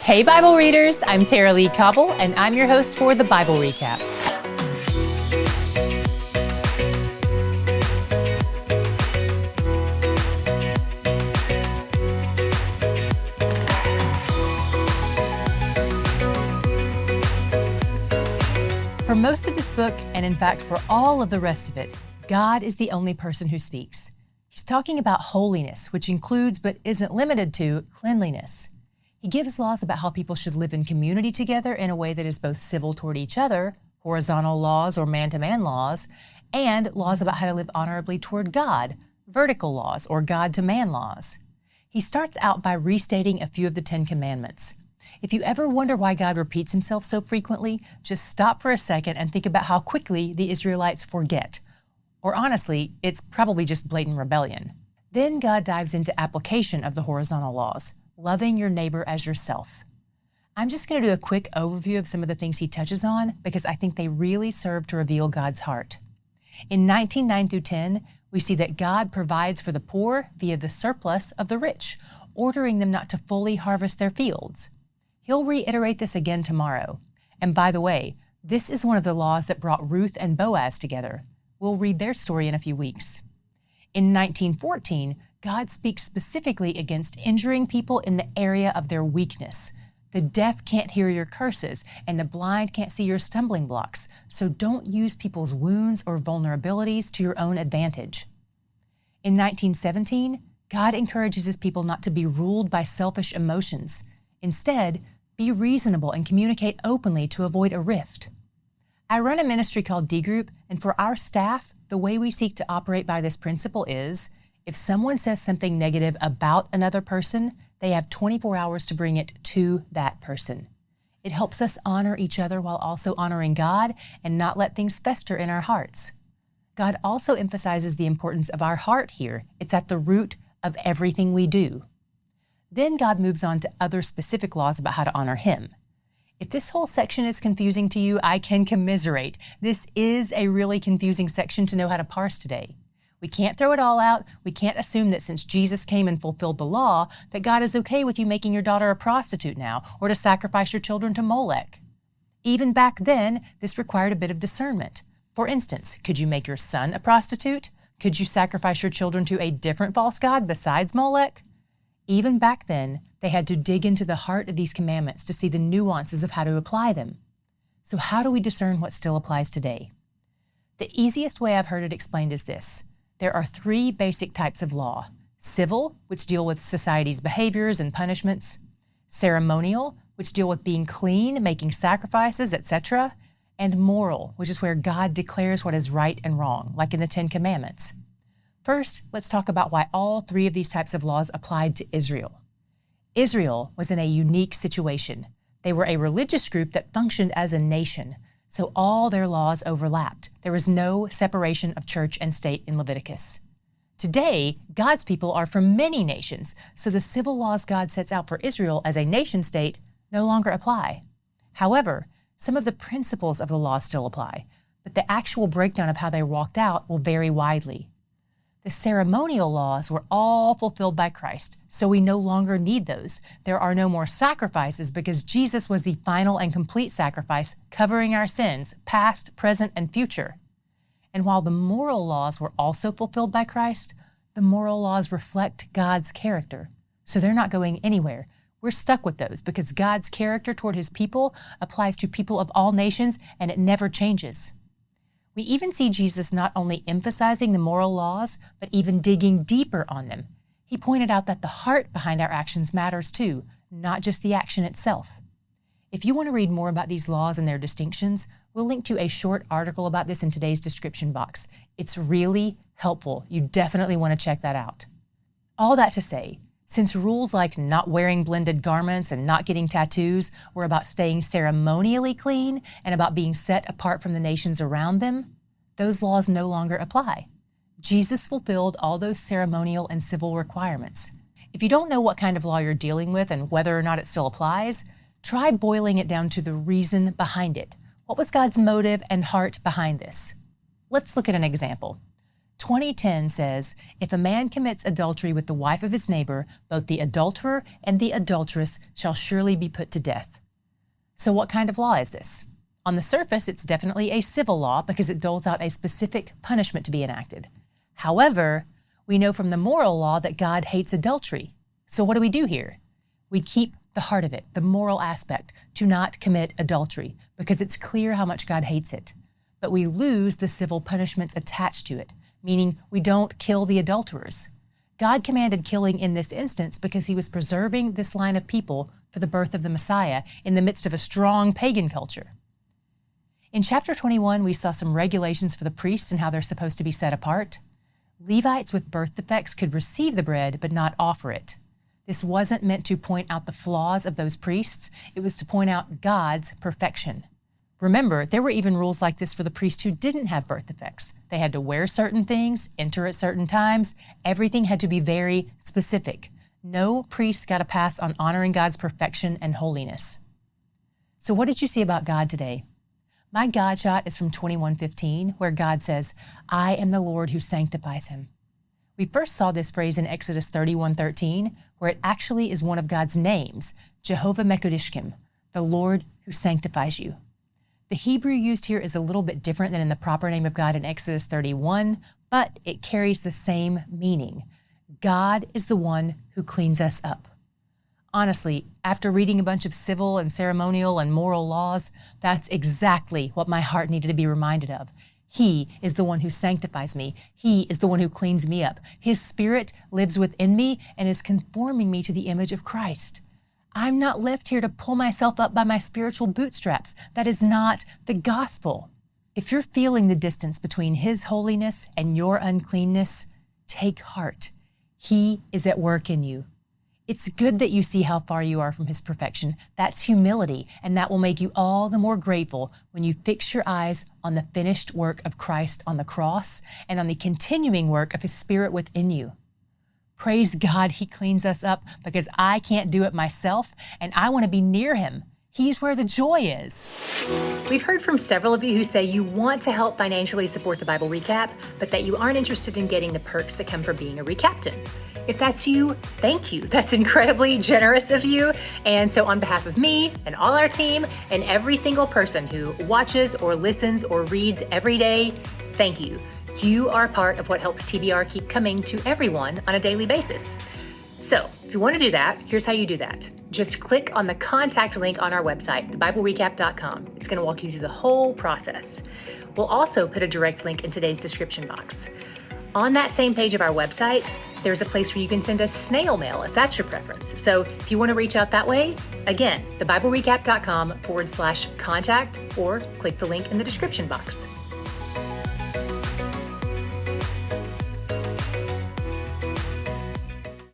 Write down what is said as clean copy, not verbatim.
Hey Bible readers, I'm Tara Lee Cobble, and I'm your host for the Bible Recap. For most of this book, and in fact for all of the rest of it, God is the only person who speaks. He's talking about holiness, which includes but isn't limited to cleanliness. He gives laws about how people should live in community together in a way that is both civil toward each other, horizontal laws or man-to-man laws, and laws about how to live honorably toward God, vertical laws or God-to-man laws. He starts out by restating a few of the 10 Commandments. If you ever wonder why God repeats himself so frequently, just stop for a second and think about how quickly the Israelites forget. Or honestly, it's probably just blatant rebellion. Then God dives into application of the horizontal laws, loving your neighbor as yourself. I'm just going to do a quick overview of some of the things he touches on because I think they really serve to reveal God's heart. In 19:9 through 10, we see that God provides for the poor via the surplus of the rich, ordering them not to fully harvest their fields. He'll reiterate this again tomorrow. And by the way, this is one of the laws that brought Ruth and Boaz together. We'll read their story in a few weeks. In 19:14, God speaks specifically against injuring people in the area of their weakness. The deaf can't hear your curses, and the blind can't see your stumbling blocks, so don't use people's wounds or vulnerabilities to your own advantage. In 19:17, God encourages his people not to be ruled by selfish emotions. Instead, be reasonable and communicate openly to avoid a rift. I run a ministry called D Group, and for our staff, the way we seek to operate by this principle is, if someone says something negative about another person, they have 24 hours to bring it to that person. It helps us honor each other while also honoring God and not let things fester in our hearts. God also emphasizes the importance of our heart here. It's at the root of everything we do. Then God moves on to other specific laws about how to honor him. If this whole section is confusing to you, I can commiserate. This is a really confusing section to know how to parse today. We can't throw it all out. We can't assume that since Jesus came and fulfilled the law, that God is okay with you making your daughter a prostitute now, or to sacrifice your children to Molech. Even back then, this required a bit of discernment. For instance, could you make your son a prostitute? Could you sacrifice your children to a different false god besides Molech? Even back then, they had to dig into the heart of these commandments to see the nuances of how to apply them. So how do we discern what still applies today? The easiest way I've heard it explained is this. There are 3 basic types of law: civil, which deal with society's behaviors and punishments; ceremonial, which deal with being clean, making sacrifices, etc., and moral, which is where God declares what is right and wrong, like in the 10 Commandments. First, let's talk about why all 3 of these types of laws applied to Israel. Israel was in a unique situation. They were a religious group that functioned as a nation, so all their laws overlapped. There was no separation of church and state in Leviticus. Today, God's people are from many nations, so the civil laws God sets out for Israel as a nation state no longer apply. However, some of the principles of the law still apply, but the actual breakdown of how they walked out will vary widely. The ceremonial laws were all fulfilled by Christ, so we no longer need those. There are no more sacrifices because Jesus was the final and complete sacrifice, covering our sins, past, present, and future. And while the moral laws were also fulfilled by Christ, the moral laws reflect God's character, so they're not going anywhere. We're stuck with those because God's character toward his people applies to people of all nations, and it never changes. We even see Jesus not only emphasizing the moral laws, but even digging deeper on them. He pointed out that the heart behind our actions matters too, not just the action itself. If you want to read more about these laws and their distinctions, we'll link to a short article about this in today's description box. It's really helpful. You definitely want to check that out. All that to say, since rules like not wearing blended garments and not getting tattoos were about staying ceremonially clean and about being set apart from the nations around them, those laws no longer apply. Jesus fulfilled all those ceremonial and civil requirements. If you don't know what kind of law you're dealing with and whether or not it still applies, try boiling it down to the reason behind it. What was God's motive and heart behind this? Let's look at an example. 20:10 says, "If a man commits adultery with the wife of his neighbor, both the adulterer and the adulteress shall surely be put to death." So what kind of law is this? On the surface, it's definitely a civil law because it doles out a specific punishment to be enacted. However, we know from the moral law that God hates adultery. So what do we do here? We keep the heart of it, the moral aspect, to not commit adultery, because it's clear how much God hates it. But we lose the civil punishments attached to it, meaning we don't kill the adulterers. God commanded killing in this instance because he was preserving this line of people for the birth of the Messiah in the midst of a strong pagan culture. In chapter 21, we saw some regulations for the priests and how they're supposed to be set apart. Levites with birth defects could receive the bread but not offer it. This wasn't meant to point out the flaws of those priests. It was to point out God's perfection. Remember, there were even rules like this for the priests who didn't have birth defects. They had to wear certain things, enter at certain times. Everything had to be very specific. No priest got a pass on honoring God's perfection and holiness. So what did you see about God today? My God shot is from 21:15, where God says, "I am the Lord who sanctifies him." We first saw this phrase in Exodus 31:13, where it actually is one of God's names, Jehovah Mekodishkim, the Lord who sanctifies you. The Hebrew used here is a little bit different than in the proper name of God in Exodus 31, but it carries the same meaning. God is the one who cleans us up. Honestly, after reading a bunch of civil and ceremonial and moral laws, that's exactly what my heart needed to be reminded of. He is the one who sanctifies me. He is the one who cleans me up. His Spirit lives within me and is conforming me to the image of Christ. I'm not left here to pull myself up by my spiritual bootstraps. That is not the gospel. If you're feeling the distance between His holiness and your uncleanness, take heart. He is at work in you. It's good that you see how far you are from His perfection. That's humility, and that will make you all the more grateful when you fix your eyes on the finished work of Christ on the cross and on the continuing work of His Spirit within you. Praise God, He cleans us up because I can't do it myself, and I want to be near Him. He's where the joy is. We've heard from several of you who say you want to help financially support the Bible Recap, but that you aren't interested in getting the perks that come from being a recaptain. If that's you, thank you. That's incredibly generous of you. And so on behalf of me and all our team and every single person who watches or listens or reads every day, thank you. You are part of what helps TBR keep coming to everyone on a daily basis. So if you want to do that, here's how you do that. Just click on the contact link on our website, thebiblerecap.com. It's going to walk you through the whole process. We'll also put a direct link in today's description box. On that same page of our website, there's a place where you can send us snail mail if that's your preference. So if you want to reach out that way, again, thebiblerecap.com/contact or click the link in the description box.